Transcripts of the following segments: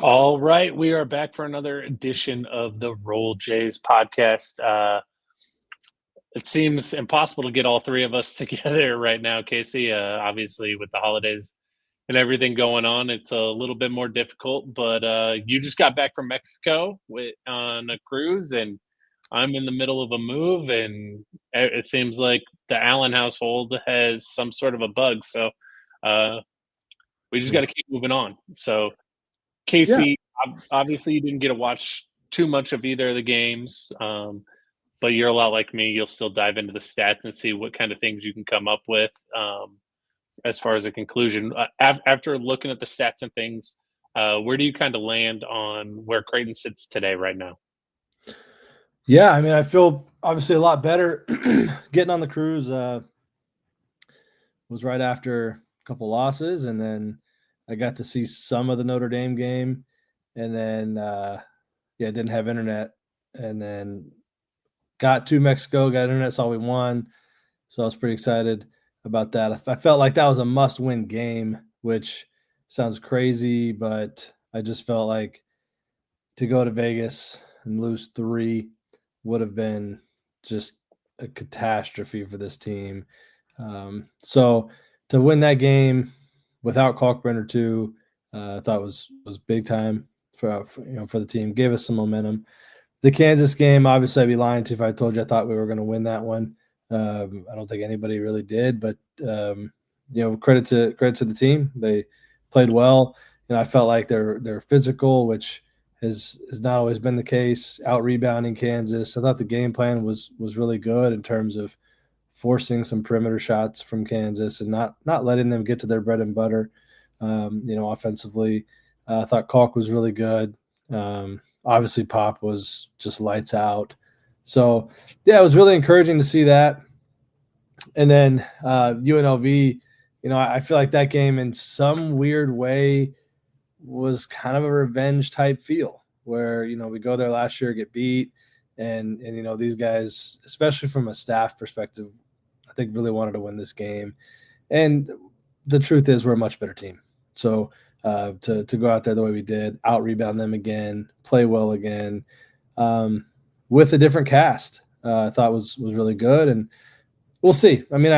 All right, we are back for another edition of the Roll Jays podcast. It seems impossible to get all three of us together right now, Casey. Obviously, with the holidays and everything going on, it's a little bit more difficult. But you just got back from Mexico on a cruise, and I'm in the middle of a move, and it seems like the Allen household has some sort of a bug. So uh, we just got Yeah. to keep moving on. So Yeah. Casey, obviously, you didn't get to watch too much of either of the games, but you're a lot like me. You'll still dive into the stats and see what kind of things you can come up with as far as a conclusion. After looking at the stats and things, where do you kind of land on where Creighton sits today, right now? Yeah, I mean, I feel obviously a lot better getting on the cruise, was right after a couple losses, and then I got to see some of the Notre Dame game, and then, yeah, didn't have internet, and then got to Mexico, got internet, saw we won, so I was pretty excited about that. I felt like that was a must-win game, which sounds crazy, but I just felt like to go to Vegas and lose 3 would have been just a catastrophe for this team. So to win that game without Kalkbrenner too, I thought was big time for the team. Gave us some momentum. The Kansas game, obviously, I'd be lying to you if I told you I thought we were going to win that one. I don't think anybody really did, but credit to the team. They played well. I felt like they're physical, which has not always been the case. Out rebounding Kansas. I thought the game plan was really good in terms of forcing some perimeter shots from Kansas and not letting them get to their bread and butter. Offensively, I thought Kalk was really good. Obviously, Pop was just lights out. So yeah, it was really encouraging to see that. And then UNLV, I feel like that game in some weird way was kind of a revenge type feel where, we go there last year, get beat. And these guys, especially from a staff perspective, I think really wanted to win this game. And the truth is we're a much better team. So to go out there the way we did, out rebound them again, play well again, with a different cast, I thought was really good. And we'll see. I mean,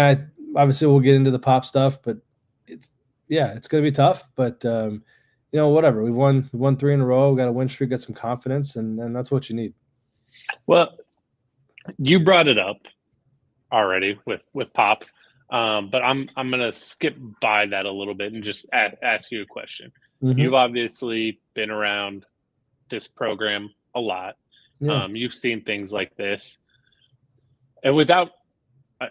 obviously we'll get into the Pop stuff, but it's going to be tough. But whatever. We won 3 in a row. We got a win streak, got some confidence, and that's what you need. Well, you brought it up already with Pop, but I'm gonna skip by that a little bit and just ask you a question. Mm-hmm. You've obviously been around this program a lot. Yeah. You've seen things like this, and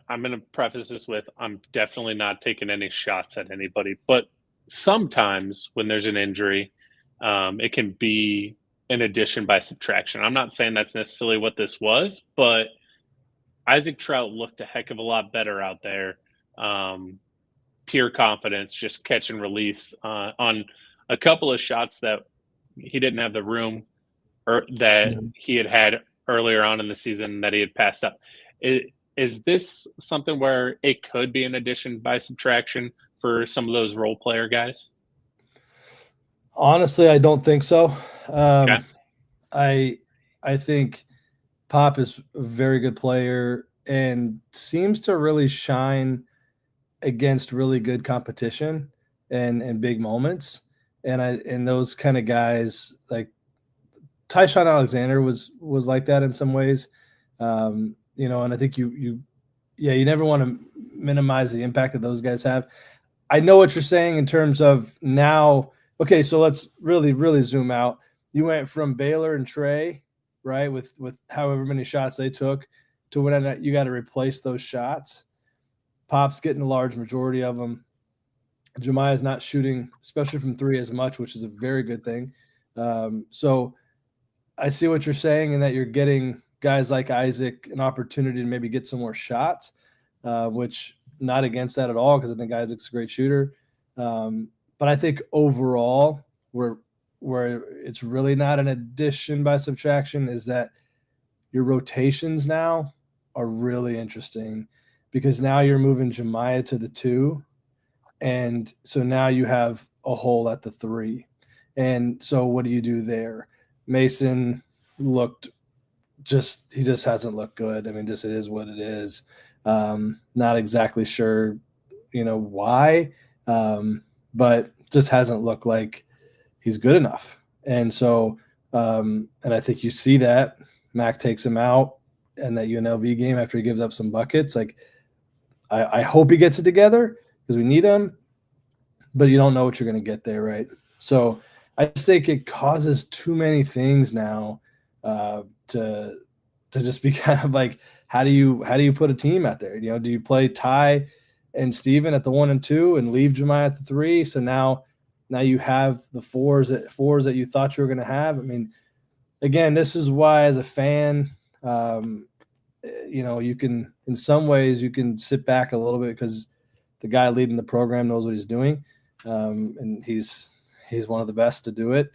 I'm going to preface this with I'm definitely not taking any shots at anybody, but sometimes when there's an injury, it can be an addition by subtraction. I'm not saying that's necessarily what this was, but Isaac Trout looked a heck of a lot better out there. Pure confidence, just catch and release on a couple of shots that he didn't have the room or that he had earlier on in the season that he had passed up. Is this something where it could be an addition by subtraction for some of those role player guys? Honestly, I don't think so. Okay. I think Pop is a very good player and seems to really shine against really good competition and big moments. And those kind of guys like Tyshawn Alexander was like that in some ways. And I think you never want to minimize the impact that those guys have. I know what you're saying in terms of now. Okay, so let's really zoom out. You went from Baylor and Trey, right, with however many shots they took, to when you got to replace those shots. Pop's getting a large majority of them. Jemiah's not shooting, especially from 3 as much, which is a very good thing. So I see what you're saying in that you're getting guys like Isaac an opportunity to maybe get some more shots, which not against that at all because I think Isaac's a great shooter. But I think overall where it's really not an addition by subtraction is that your rotations now are really interesting because now you're moving Jemiah to the 2. And so now you have a hole at the 3. And so what do you do there? Mason looked he just hasn't looked good. I mean, just it is what it is. Not exactly sure, why, but just hasn't looked like he's good enough. And so, and I think you see that Mac takes him out in that UNLV game after he gives up some buckets. Like, I hope he gets it together because we need him, but you don't know what you're going to get there, right? So I just think it causes too many things now to just be kind of like, how do you put a team out there? Do you play Ty and Steven at the 1 and 2 and leave Jemiah at the 3? So now you have the fours that you thought you were going to have. I mean, again, this is why as a fan, you can, in some ways, you can sit back a little bit because the guy leading the program knows what he's doing, and he's one of the best to do it.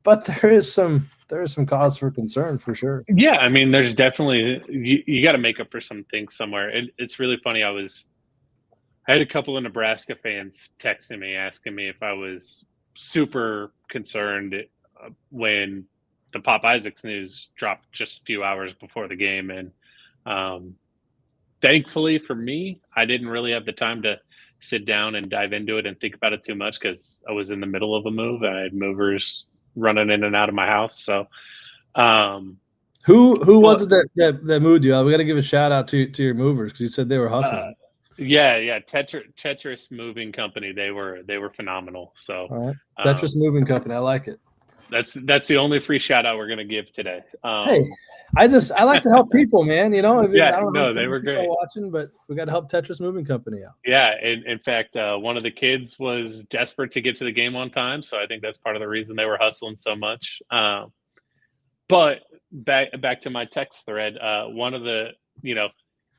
But there is some cause for concern for sure. Yeah, I mean, there's definitely you got to make up for some things somewhere. It's really funny. I had a couple of Nebraska fans texting me asking me if I was super concerned when the Pop Isaacs news dropped just a few hours before the game, and thankfully for me, I didn't really have the time to sit down and dive into it and think about it too much because I was in the middle of a move. I had movers running in and out of my house. So, who was it that moved you? We got to give a shout out to your movers because you said they were hustling. Yeah, Tetris Moving Company. They were phenomenal. So, all right. Tetris Moving Company, I like it. That's the only free shout out we're gonna give today. Hey, I like to help people, man. Yeah, I don't know they were great watching, but we got to help Tetris Moving Company out. Yeah, in fact, one of the kids was desperate to get to the game on time, so I think that's part of the reason they were hustling so much. But back to my text thread, one of the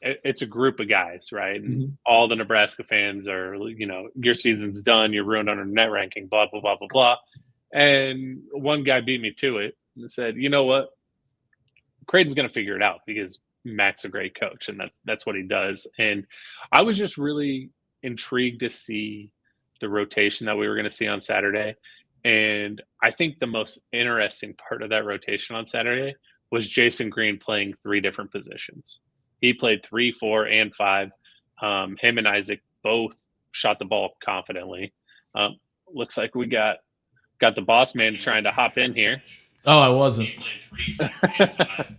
it's a group of guys, right? And Mm-hmm. all the Nebraska fans are, your season's done, you're ruined on our net ranking, blah blah blah blah blah. And one guy beat me to it and said, "You know what? Creighton's going to figure it out because Mac's a great coach, and that's what he does." And I was just really intrigued to see the rotation that we were going to see on Saturday. And I think the most interesting part of that rotation on Saturday was Jason Green playing 3 different positions. He played 3, 4, and 5. Him and Isaac both shot the ball confidently. Looks like we got the boss man trying to hop in here. Oh, I wasn't.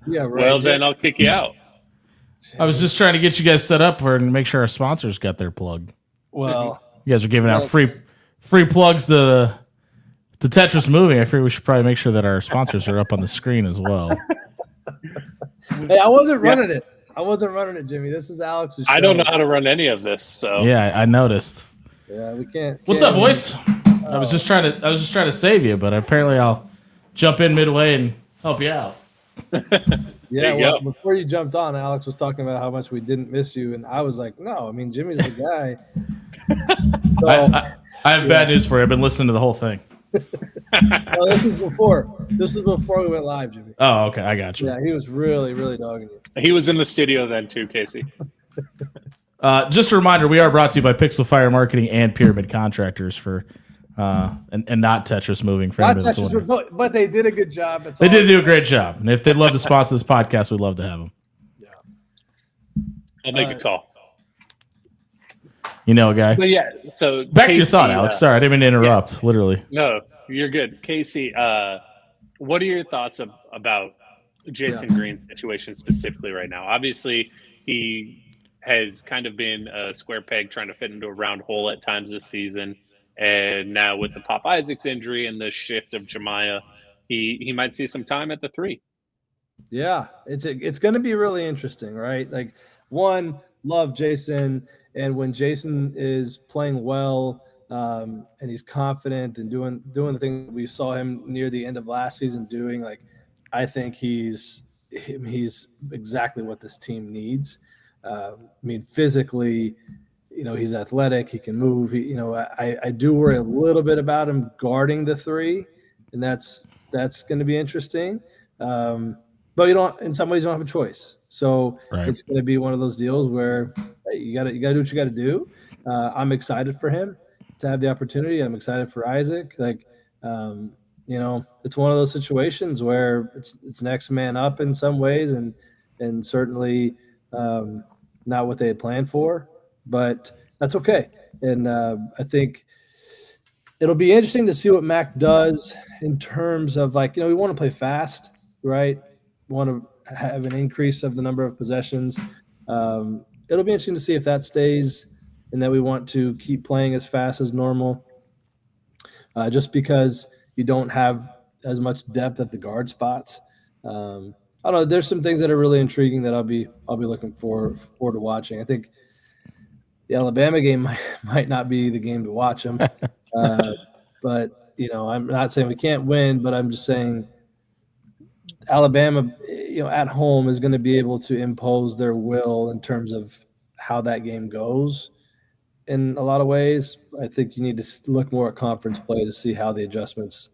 Yeah, right. Well, then I'll kick you out. I was just trying to get you guys set up for and make sure our sponsors got their plug. Well, you guys are giving out free plugs to Tetris Moving. I figure we should probably make sure that our sponsors are up on the screen as well. Hey, I wasn't running it. I wasn't running it, Jimmy. This is Alex's show. I don't know how to run any of this, so yeah, I noticed. Yeah, we can't. What's up, boys? I was just trying to save you, but apparently I'll jump in midway and help you out. Yeah, well, before you jumped on, Alex was talking about how much we didn't miss you, and I was like, no, I mean, Jimmy's the guy. So, I have bad news for you. I've been listening to the whole thing. Well, this was before we went live, Jimmy. Oh, okay, I got you. Yeah, he was really, really dogging you. He was in the studio then too, Casey. Just a reminder, we are brought to you by Pixel Fire Marketing and Pyramid Contractors for and not Tetris Moving for anybody that's wondering. But they did a good job. They did do a great job. And if they'd love to sponsor this podcast, we'd love to have them. Yeah. I'll make a call. You know, guy. But yeah, so back to your thought, Alex. Sorry, I didn't mean to interrupt. Yeah. Literally. No, you're good. Casey, what are your thoughts about Jason Green's situation specifically right now? Obviously, he has kind of been a square peg trying to fit into a round hole at times this season. And now with the Pop Isaacs injury and the shift of Jemiah, he might see some time at the 3. Yeah, it's going to be really interesting, right? Like, one, love Jason, and when Jason is playing well and he's confident and doing the thing we saw him near the end of last season doing, like, I think he's exactly what this team needs. I mean, physically, he's athletic. He can move. I do worry a little bit about him guarding the 3, and that's going to be interesting. But in some ways, you don't have a choice. So It's going to be one of those deals where you got to do what you got to do. I'm excited for him to have the opportunity. I'm excited for Isaac. Like, It's one of those situations where it's next man up in some ways, and certainly not what they had planned for, but that's okay. And I think it'll be interesting to see what Mac does in terms of we want to play fast, right? We want to have an increase of the number of possessions. It'll be interesting to see if that stays and that we want to keep playing as fast as normal, just because you don't have as much depth at the guard spots. I don't know. There's some things that are really intriguing that I'll be looking forward to watching. I think the Alabama game might not be the game to watch them. But I'm not saying we can't win, but I'm just saying Alabama, at home is going to be able to impose their will in terms of how that game goes. In a lot of ways, I think you need to look more at conference play to see how the adjustments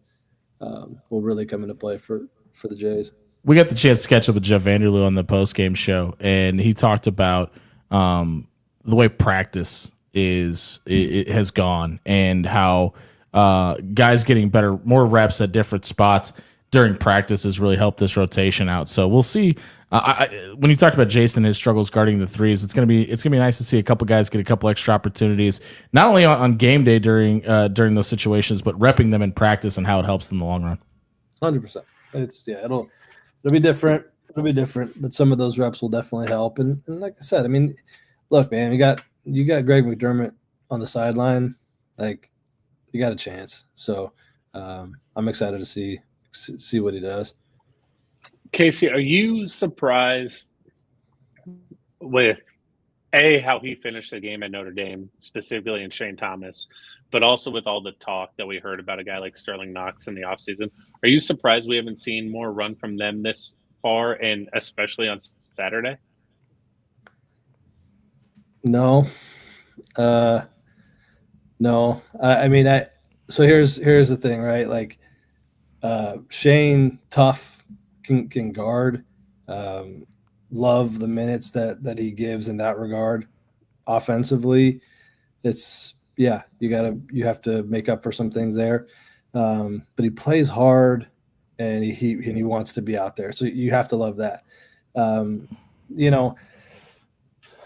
will really come into play for the Jays. We got the chance to catch up with Jeff Vanderloo on the post-game show, and he talked about the way practice has gone and how guys getting more reps at different spots during practice has really helped this rotation out. So we'll see. When you talked about Jason and his struggles guarding the threes, it's gonna be nice to see a couple guys get a couple extra opportunities, not only on game day during those situations, but repping them in practice and how it helps them in the long run. 100%. It'll be different. It'll be different, but some of those reps will definitely help. And like I said, I mean, look, man, you got Greg McDermott on the sideline, like you got a chance. So I'm excited to see what he does. Casey, are you surprised with how he finished the game at Notre Dame, specifically in Shane Thomas, but also with all the talk that we heard about a guy like Sterling Knox in the offseason? Are you surprised we haven't seen more run from them this far, and especially on Saturday? No. No. I mean, so here's the thing, right? Like Shane, tough, can guard. Love the minutes that he gives in that regard. Offensively, it's you have to make up for some things there. But he plays hard, and he wants to be out there. So you have to love that.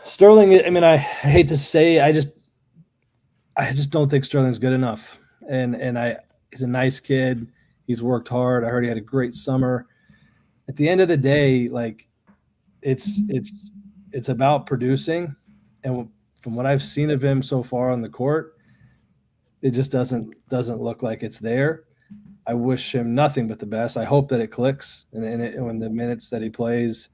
Sterling, I mean, I hate to say, I just don't think Sterling's good enough. And he's a nice kid. He's worked hard. I heard he had a great summer. At the end of the day, like it's about producing. And from what I've seen of him so far on the court, it just doesn't look like it's there. I wish him nothing but the best. I hope that it clicks, and when the minutes that he plays,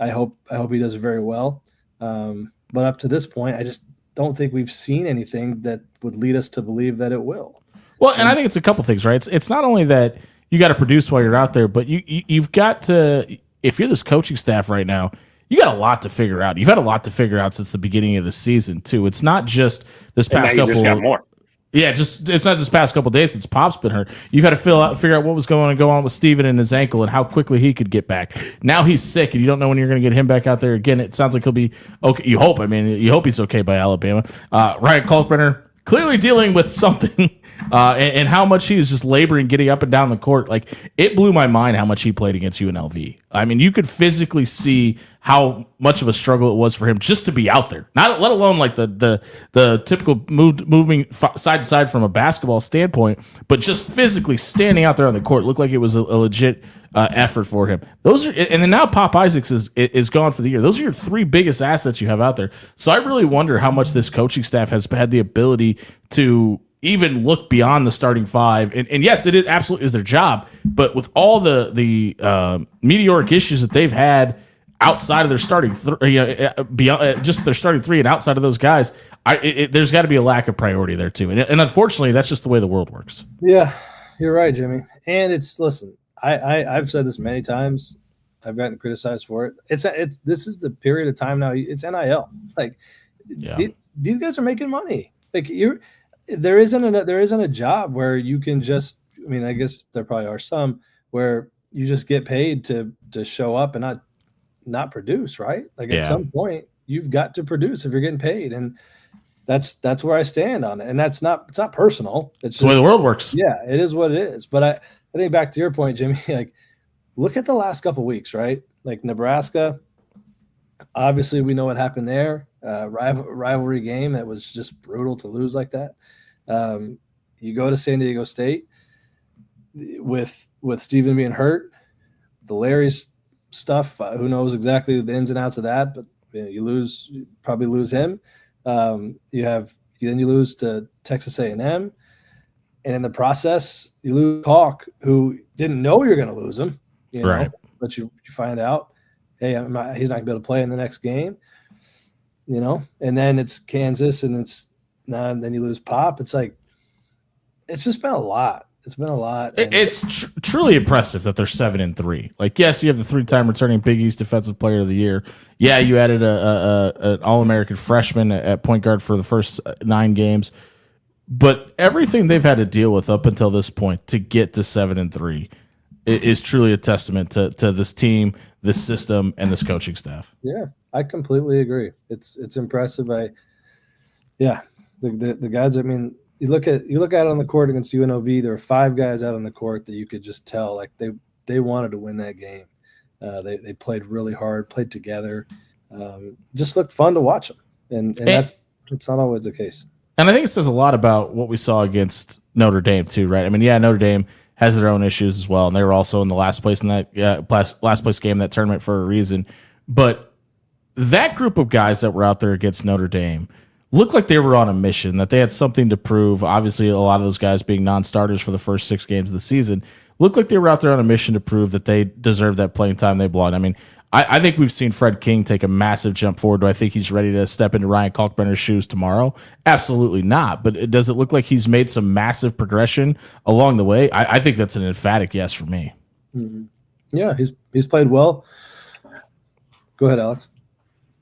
I hope he does very well. But up to this point, I just don't think we've seen anything that would lead us to believe that it will. Well, and I think it's a couple things, right? It's not only that you got to produce while you're out there, but you've got to, if you're this coaching staff right now, you got a lot to figure out. You've had a lot to figure out since the beginning of the season too. It's not just this past couple. Just got more. Yeah, it's not just past couple of days since Pop's been hurt. You've had to figure out what was going to go on with Steven and his ankle and how quickly he could get back. Now he's sick, and you don't know when you're going to get him back out there again. It sounds like he'll be okay. You hope. I mean, you hope he's okay by Alabama. Ryan Kalkbrenner clearly dealing with something, and how much he is just laboring getting up and down the court. Like, it blew my mind how much he played against UNLV. I mean, you could physically see how much of a struggle it was for him just to be out there. Not let alone like the typical moving side to side from a basketball standpoint, but just physically standing out there on the court looked like it was a legit effort for him. Those are, and then now Pop Isaacs is gone for the year. Those are your three biggest assets you have out there. So I really wonder how much this coaching staff has had the ability to even look beyond the starting five. And yes, it absolutely is their job. But with all the meteoric issues that they've had outside of their starting beyond just their starting three and outside of those guys, there's got to be a lack of priority there too. And unfortunately, that's just the way the world works. Yeah, you're right, Jimmy. And listen, I've said this many times. I've gotten criticized for it. This is the period of time now. It's NIL. Like these guys are making money. Like there isn't a job where you can just. I mean, I guess there probably are some where you just get paid to show up and not produce, right? Like at some point you've got to produce if you're getting paid. And that's where I stand on it, and it's not personal. It's It's the way just, the world works. yeah, it is what it is. But I think back to your point, Jimmy. Like, look at the last couple weeks, right? Like Nebraska. Obviously, we know what happened there. Rivalry game that was just brutal to lose like that. You go to San Diego State with Steven being hurt, the Larry's stuff. Who knows exactly the ins and outs of that? But you probably lose him. You lose to Texas A&M, and in the process, you lose Hawk, who didn't know you're going to lose him. Right. But you find out, hey, he's not going to be able to play in the next game. And then it's Kansas, and and then you lose Pop. It's like, it's just been a lot. It's been a lot. It's truly impressive that they're 7-3. Like, yes, you have the 3-time returning Big East Defensive Player of the Year. Yeah, you added an All-American freshman at point guard for the first 9 games. But everything they've had to deal with up until this point to get to 7-3 is truly a testament to this team, this system, and this coaching staff. Yeah, I completely agree. It's impressive. The guys. I mean, you look at it on the court against UNLV. There were 5 guys out on the court that you could just tell like they wanted to win that game. They played really hard, played together. Just looked fun to watch them, and that's not always the case. And I think it says a lot about what we saw against Notre Dame too, right? I mean, yeah, Notre Dame has their own issues as well, and they were also in the last place in that last place game in that tournament for a reason. But that group of guys that were out there against Notre Dame looked like they were on a mission, that they had something to prove. Obviously, a lot of those guys being non-starters for the first 6 games of the season looked like they were out there on a mission to prove that they deserve that playing time they belong. I mean, I think we've seen Fred King take a massive jump forward. Do I think he's ready to step into Ryan Kalkbrenner's shoes tomorrow? Absolutely not. But does it look like he's made some massive progression along the way? I think that's an emphatic yes for me. Mm-hmm. Yeah, he's played well. Go ahead, Alex.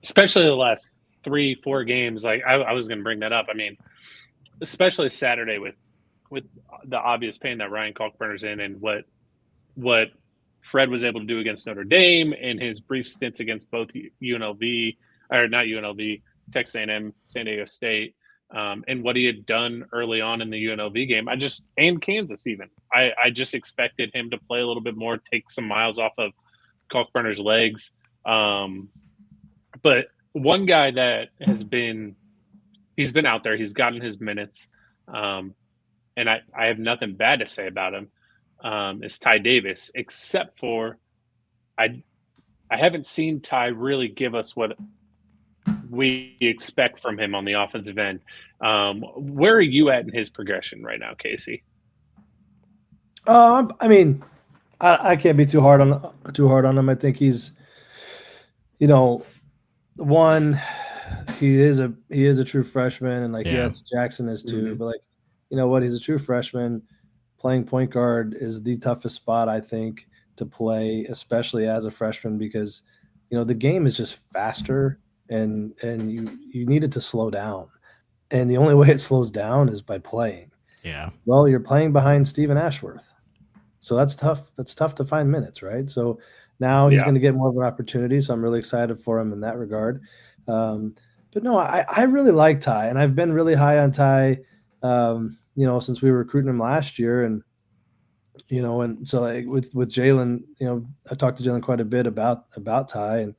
Especially the last 3-4 games. Like I was going to bring that up. I mean, especially Saturday with the obvious pain that Ryan Kalkbrenner's in, and what Fred was able to do against Notre Dame and his brief stints against both UNLV, or not UNLV, Texas A&M, San Diego State, and what he had done early on in the UNLV game. And Kansas even. I just expected him to play a little bit more, take some miles off of Kalkbrenner's legs. But one guy that he's been out there, he's gotten his minutes, and I have nothing bad to say about him. Is Ty Davis, except for I haven't seen Ty really give us what we expect from him on the offensive end. Where are you at in his progression right now, Casey? I mean, I can't be too hard on him. I think he's, he is a true freshman, and yes, Jackson is too. Mm-hmm. But he's a true freshman. Playing point guard is the toughest spot, I think, to play, especially as a freshman, because the game is just faster, and you need it to slow down, and the only way it slows down is by playing. Yeah. Well, you're playing behind Stephen Ashworth, so that's tough. That's tough to find minutes, right? So now he's going to get more of an opportunity. So I'm really excited for him in that regard. But no, I really like Ty, and I've been really high on Ty. Since we were recruiting him last year, and so with Jalen, I talked to Jalen quite a bit about Ty, and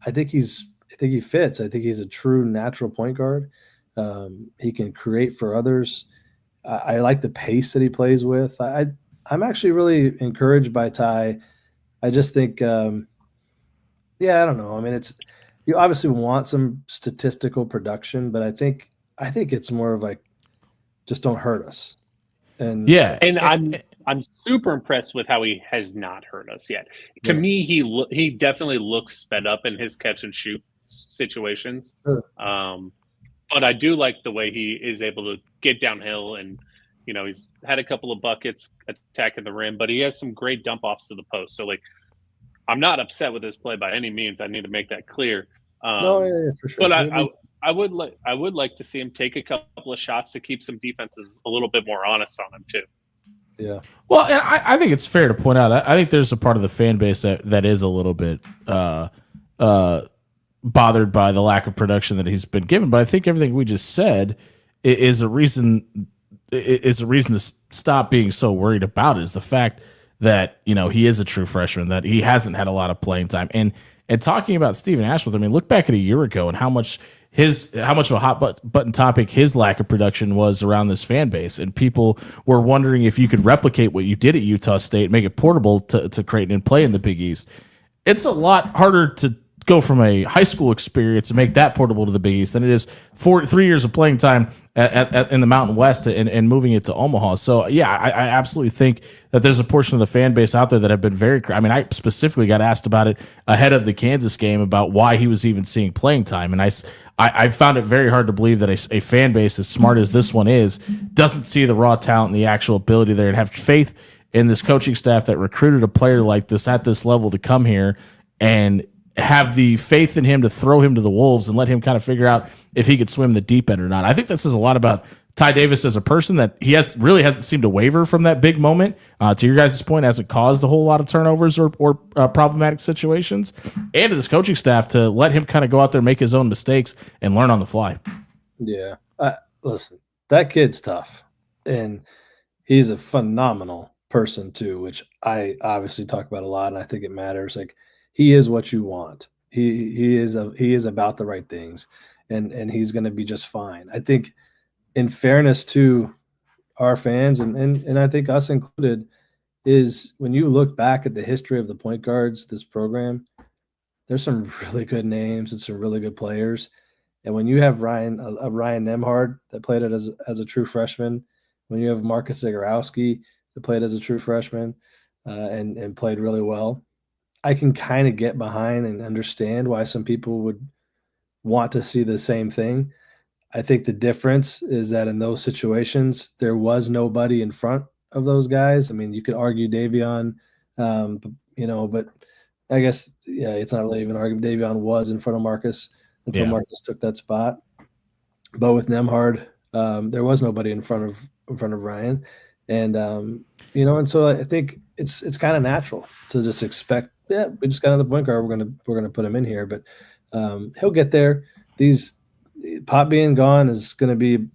I think he fits. I think he's a true natural point guard. He can create for others. I like the pace that he plays with. I'm actually really encouraged by Ty. I just think, I don't know. I mean, you obviously want some statistical production, but I think it's more of like, just don't hurt us. And I'm super impressed with how he has not hurt us yet. To me, he definitely looks sped up in his catch and shoot situations. Sure. But I do like the way he is able to get downhill, and he's had a couple of buckets attacking the rim, but he has some great dump offs to the post. So I'm not upset with his play by any means. I need to make that clear. For sure. But I would like to see him take a couple of shots to keep some defenses a little bit more honest on him too. Yeah. Well, and I think it's fair to point out. I think there's a part of the fan base that is a little bit bothered by the lack of production that he's been given. But I think everything we just said is a reason to stop being so worried about it, is the fact that, you know, he is a true freshman, that he hasn't had a lot of playing time. And talking about Stephen Ashworth, I mean, look back at a year ago and how much of a hot button topic his lack of production was around this fan base, and people were wondering if you could replicate what you did at Utah State, make it portable to Creighton and play in the Big East. It's a lot harder to go from a high school experience and make that portable to the Big East than it is 3 years of playing time in the Mountain West and moving it to Omaha. So, yeah, I absolutely think that there's a portion of the fan base out there that have been I mean, I specifically got asked about it ahead of the Kansas game about why he was even seeing playing time. And I found it very hard to believe that a fan base as smart as this one is doesn't see the raw talent and the actual ability there and have faith in this coaching staff that recruited a player like this at this level to come here and have the faith in him to throw him to the wolves and let him kind of figure out if he could swim the deep end or not. I think that says a lot about Ty Davis as a person, that he really hasn't seemed to waver from that big moment. To your guys' point, hasn't caused a whole lot of turnovers or problematic situations, and to this coaching staff to let him kind of go out there, make his own mistakes, and learn on the fly. Yeah. Listen, that kid's tough, and he's a phenomenal person too, which I obviously talk about a lot, and I think it matters. Like, he is what you want. He is about the right things, and he's going to be just fine. I think, in fairness to our fans and I think us included, is when you look back at the history of the point guards, this program, there's some really good names and some really good players. And when you have Ryan Nembhard that played it as a true freshman, when you have Marcus Zagorowski that played as a true freshman and played really well, I can kind of get behind and understand why some people would want to see the same thing. I think the difference is that in those situations, there was nobody in front of those guys. I mean, you could argue Davion, but I guess, yeah, it's not really even an argument. Davion was in front of Marcus until Marcus took that spot. But with Nembhard, there was nobody in front of Ryan. And, and so I think it's kind of natural to just expect, we just got another point guard. We're gonna put him in here, but he'll get there. Pop being gone is going to be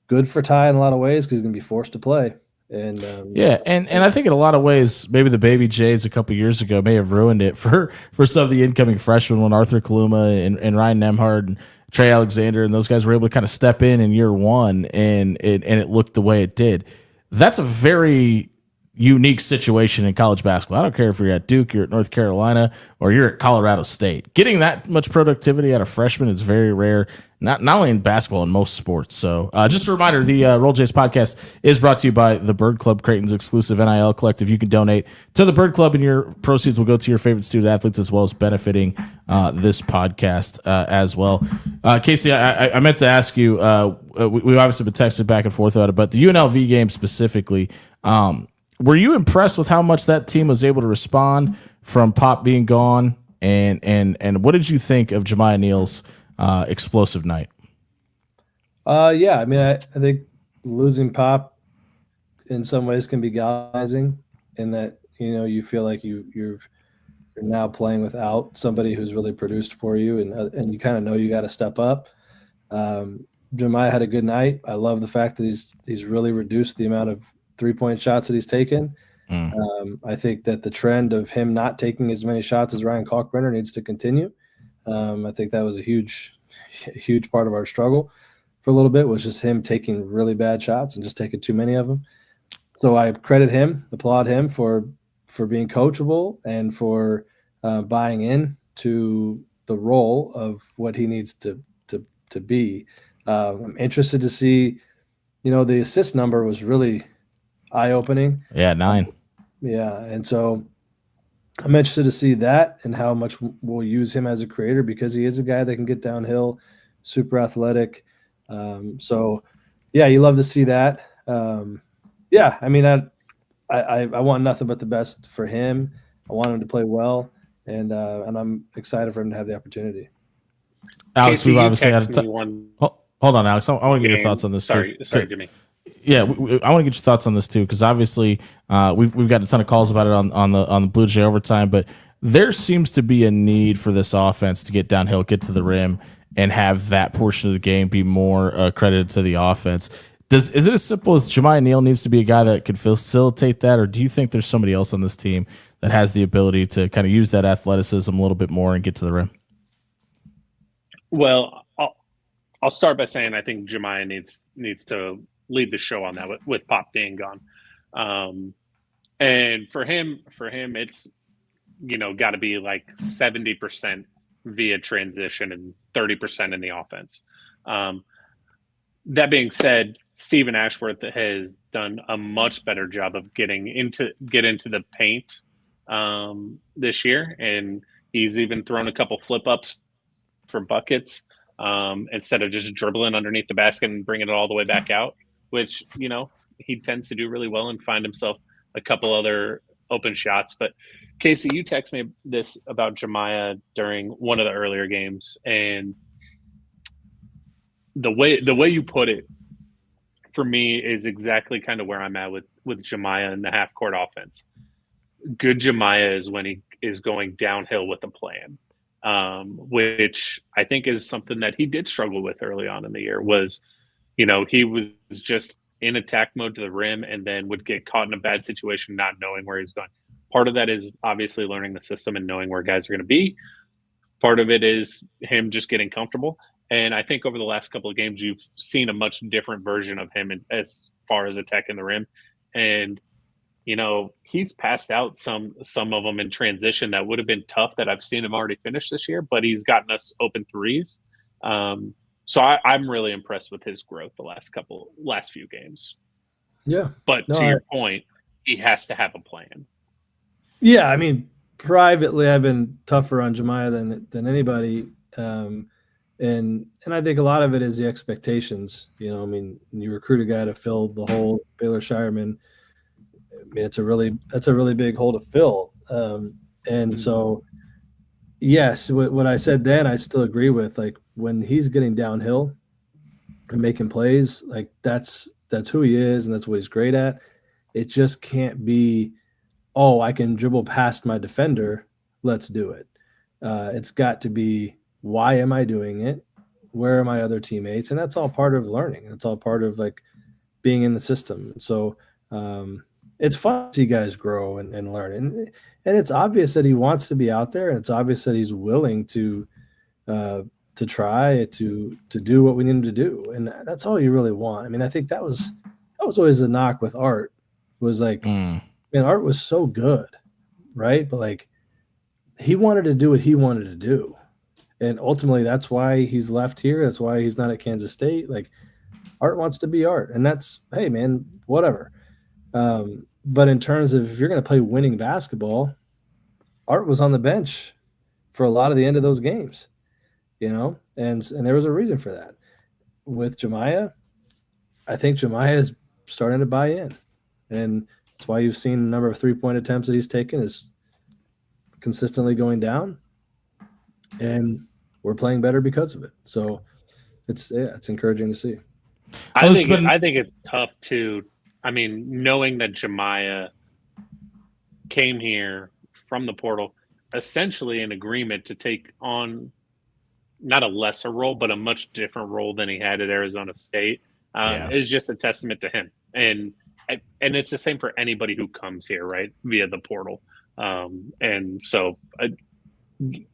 good for Ty in a lot of ways because he's going to be forced to play. And and I think in a lot of ways, maybe the Baby Jays a couple years ago may have ruined it for some of the incoming freshmen when Arthur Kaluma and Ryan Nembhard and Trey Alexander and those guys were able to kind of step in year one and it looked the way it did. That's a very unique situation in college basketball. I don't care if you're at Duke, you're at North Carolina, or you're at Colorado State. Getting that much productivity out of freshmen is very rare, not only in basketball, in most sports. So just a reminder, the Roll Jays podcast is brought to you by the Bird Club, Creighton's exclusive NIL collective. You can donate to the Bird Club, and your proceeds will go to your favorite student athletes, as well as benefiting this podcast as well. Casey, I meant to ask you, we've obviously been texting back and forth about it, but the UNLV game specifically, were you impressed with how much that team was able to respond from Pop being gone? And what did you think of Jemiah Neal's explosive night? Yeah, I mean, I think losing Pop in some ways can be galvanizing in that, you feel like you're now playing without somebody who's really produced for you, and you kind of know you got to step up. Jemiah had a good night. I love the fact that he's really reduced the amount of 3-point shots that he's taken. I think that the trend of him not taking as many shots as Ryan Kalkbrenner needs to continue. I think that was a huge part of our struggle for a little bit, was just him taking really bad shots and just taking too many of them. So I applaud him for being coachable and for buying in to the role of what he needs to be. I'm interested to see, the assist number was really eye-opening. Yeah, 9. Yeah, and so I'm interested to see that and how much we'll use him as a creator, because he is a guy that can get downhill, super athletic. So, yeah, you love to see that. Yeah, I mean, I want nothing but the best for him. I want him to play well, and I'm excited for him to have the opportunity. Alex, Casey, we've obviously had hold on, Alex. I want to get your thoughts on this. Sorry, Jimmy. Yeah, I want to get your thoughts on this too, because obviously we've got a ton of calls about it on the Blue Jay overtime. But there seems to be a need for this offense to get downhill, get to the rim, and have that portion of the game be more credited to the offense. Is it as simple as Jemiah Neal needs to be a guy that could facilitate that, or do you think there's somebody else on this team that has the ability to kind of use that athleticism a little bit more and get to the rim? Well, I'll start by saying I think Jemiah needs to lead the show on that with Pop being gone. And for him, it's, got to be like 70% via transition and 30% in the offense. That being said, Stephen Ashworth has done a much better job of get into the paint this year, and he's even thrown a couple flip ups for buckets instead of just dribbling underneath the basket and bringing it all the way back out, which he tends to do really well and find himself a couple other open shots. But Casey, you text me this about Jemiah during one of the earlier games, and the way you put it for me is exactly kind of where I'm at with Jemiah and the half court offense. Good Jemiah is when he is going downhill with a plan, which I think is something that he did struggle with early on in the year. Was he was just in attack mode to the rim and then would get caught in a bad situation, not knowing where he's going. Part of that is obviously learning the system and knowing where guys are going to be. Part of it is him just getting comfortable. And I think over the last couple of games, you've seen a much different version of him as far as attacking the rim. And, he's passed out some of them in transition that would have been tough that I've seen him already finish this year, but he's gotten us open threes. So I'm really impressed with his growth the last few games. Yeah. But to your point, he has to have a plan. Yeah, I mean, privately, I've been tougher on Jemiah than anybody. And I think a lot of it is the expectations. When you recruit a guy to fill the hole, Baylor Shireman, that's a really big hole to fill. So, yes, what I said then, I still agree with. Like when he's getting downhill and making plays, like that's who he is and that's what he's great at. It just can't be, oh, I can dribble past my defender. Let's do it. It's got to be, why am I doing it? Where are my other teammates? And that's all part of learning. It's all part of like being in the system. And so it's fun to see guys grow and learn. And it's obvious that he wants to be out there. And it's obvious that he's willing to try to do what we need him to do. And that's all you really want. I mean, I think that was always the knock with Art, was like, man, Art was so good, right? But like he wanted to do what he wanted to do. And ultimately, that's why he's left here. That's why he's not at Kansas State. Like, Art wants to be Art. And that's, hey, man, whatever. But in terms of if you're going to play winning basketball, Art was on the bench for a lot of the end of those games, and there was a reason for that. With Jemiah, I think Jemiah is starting to buy in. And that's why you've seen the number of three-point attempts that he's taken is consistently going down. And we're playing better because of it. So it's encouraging to see. I think it's tough to, knowing that Jemiah came here from the portal, essentially in agreement to take on not a lesser role, but a much different role than he had at Arizona State, is just a testament to him. And it's the same for anybody who comes here, right, via the portal. And so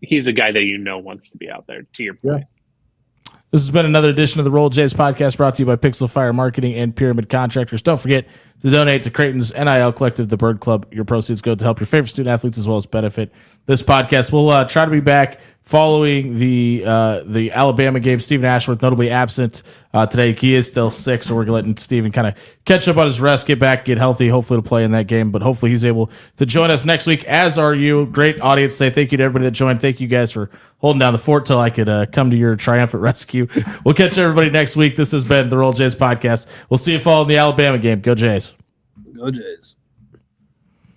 he's a guy that wants to be out there, to your point. Yeah. This has been another edition of the Roll Jays podcast brought to you by Pixel Fire Marketing and Pyramid Contractors. Don't forget to donate to Creighton's NIL Collective, the Bird Club. Your proceeds go to help your favorite student athletes as well as benefit this podcast. We'll try to be back following the Alabama game. Stephen Ashworth notably absent today. He is still sick, so we're letting Stephen kind of catch up on his rest, get back, get healthy, hopefully to play in that game. But hopefully he's able to join us next week, as are you. Great audience today. Thank you to everybody that joined. Thank you guys for holding down the fort till I could come to your triumphant rescue. We'll catch everybody next week. This has been the Roll Jays podcast. We'll see you following the Alabama game. Go Jays. Go Jays.